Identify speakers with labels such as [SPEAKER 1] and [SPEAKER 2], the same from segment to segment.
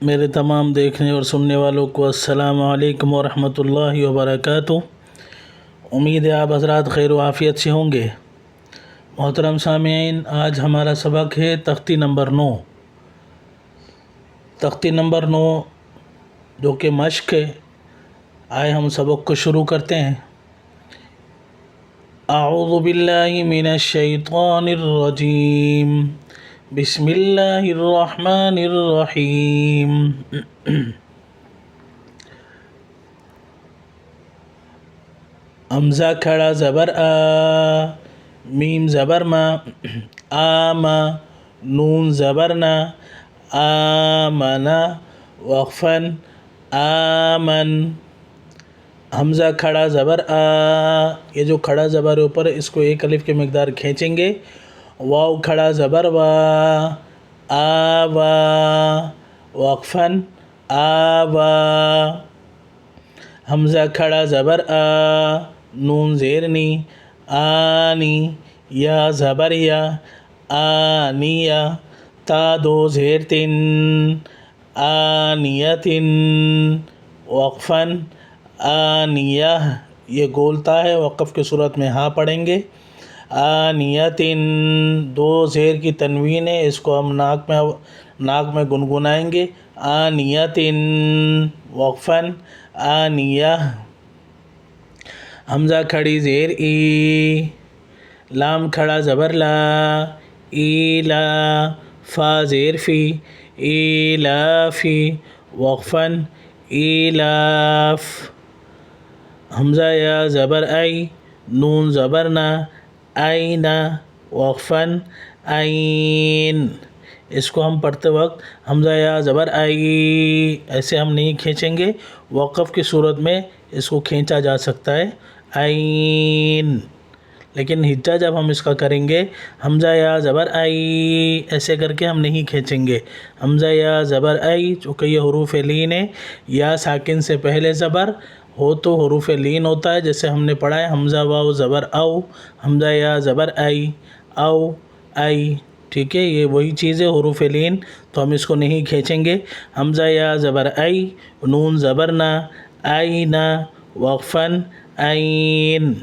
[SPEAKER 1] میرے تمام دیکھنے اور سننے والوں کو السلام علیکم ورحمۃ اللہ وبرکاتہ۔ امید ہے آپ حضرات خیر و عافیت سے ہوں گے۔ محترم سامعین، آج ہمارا سبق ہے تختی نمبر 9۔ تختی نمبر 9 جو کہ مشق ہے۔ آئے ہم سبق کو شروع کرتے ہیں۔ اعوذ باللہ من الشیطان الرجیم، بسم اللہ الرحمن الرحیم۔ حمزہ کھڑا زبر آ، میم زبر ما، آما، نون زبر نا، آمنا، وقفاً آمن۔ حمزہ کھڑا زبر آ، یہ جو کھڑا زبر ہے اوپر اس کو ایک الف کی مقدار کھینچیں گے۔ واو کھڑا زبر وا، آوا، وقفاً آوا۔ حمزہ کھڑا زبر آ، نون زیر نی، آنی، یا زبر یا، آنیہ، تا دو زیر تن، آنیتن، وقفاً آنیہ، یہ گولتا ہے، وقف کی صورت میں ہاں پڑھیں گے۔ آنیتن، دو زیر کی تنوین ہے، اس کو ہم ناک میں گنگنائیں گے۔ آنیتن، وقفاً آنیہ۔ حمزہ کھڑی زیر ای، لام کھڑا زبر لا، ایلا، فا زیر فی، ایلافی، وقفاً ایلاف۔ حمزہ یا زبر ای، نون زبر نا، اینا، وقفاً عین۔ اس کو ہم پڑھتے وقت حمزہ یا زبر ای ایسے ہم نہیں کھینچیں گے، وقف کی صورت میں اس کو کھینچا جا سکتا ہے، عین۔ لیکن ہجا جب ہم اس کا کریں گے، حمزہ یا زبر ای ایسے کر کے ہم نہیں کھینچیں گے۔ حمزہ یا زبر ای چونکہ یہ حروف لین ہے، یا ساکن سے پہلے زبر ہو تو حروف لین ہوتا ہے، جیسے ہم نے پڑھا ہے حمزہ واو زبر او، حمزہ یا زبر ای، او، ای، ٹھیک ہے، یہ وہی چیز ہے حروف لین، تو ہم اس کو نہیں کھینچیں گے۔ حمزہ یا زبر ای، نون زبر نا، اینا، وقفاً عین۔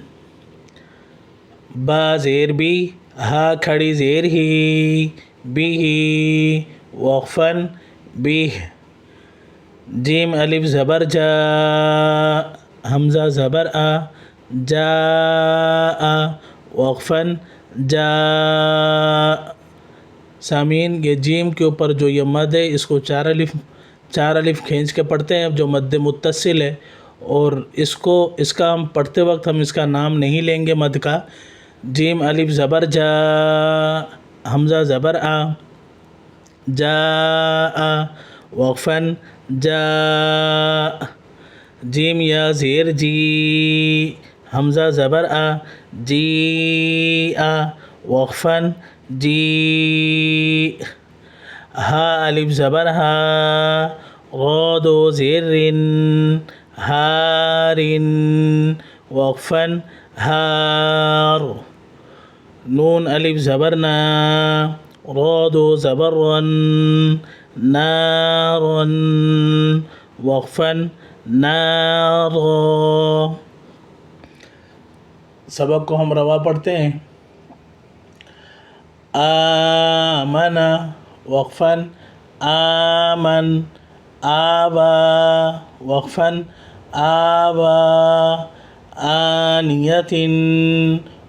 [SPEAKER 1] با زیر بی، ہا کھڑی زیر ہی، بھی، وقفاً بیہ۔ جیم الف زبر جا، حمزہ زبر آ، جاء، وقفاً جا۔ سامعین، یہ جیم کے اوپر جو یہ مد ہے اس کو چار الف کھینچ کے پڑھتے ہیں، جو مد متصل ہے، اور اس کا ہم پڑھتے وقت ہم اس کا نام نہیں لیں گے مد کا۔ جیم الف زبر جا، حمزہ زبر آ، جاء، وقفاً جا۔ جیم یا زیر جی، حمزہ زبر آ، جی آ، وقفاً جی۔ ہا الف زبر ہا، غا دو زیر رن، ہارن، وقفاً ہار۔ نون الف زبر نا، را دو زبر رن، نارن، وقفاً نارا۔ سبق کو ہم روا پڑھتے ہیں۔ آمنا، وقفاً آمن، آبا، وقفاً آبا۔ آنیتن،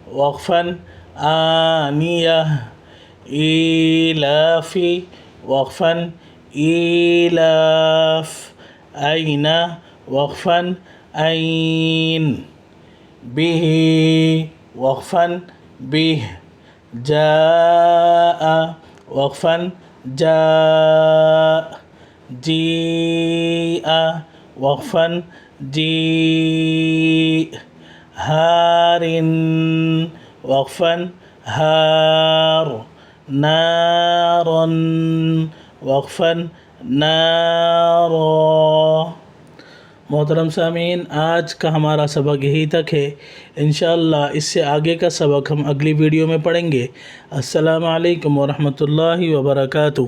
[SPEAKER 1] وقفاً آنیہ۔ ایلافی، وقفاً ایلاف۔ اینا، وقفاً عین۔ بھی، وقفاً بیہ۔ جاء، وقفاً جاء۔ جیء، وقفاً جیء۔ ہارن، وقفاً ہار۔ نارن، وقفاً نارا۔ محترم سامعین، آج کا ہمارا سبق یہی تک ہے۔ انشاءاللہ اس سے آگے کا سبق ہم اگلی ویڈیو میں پڑھیں گے۔ السلام علیکم ورحمۃ اللہ وبرکاتہ۔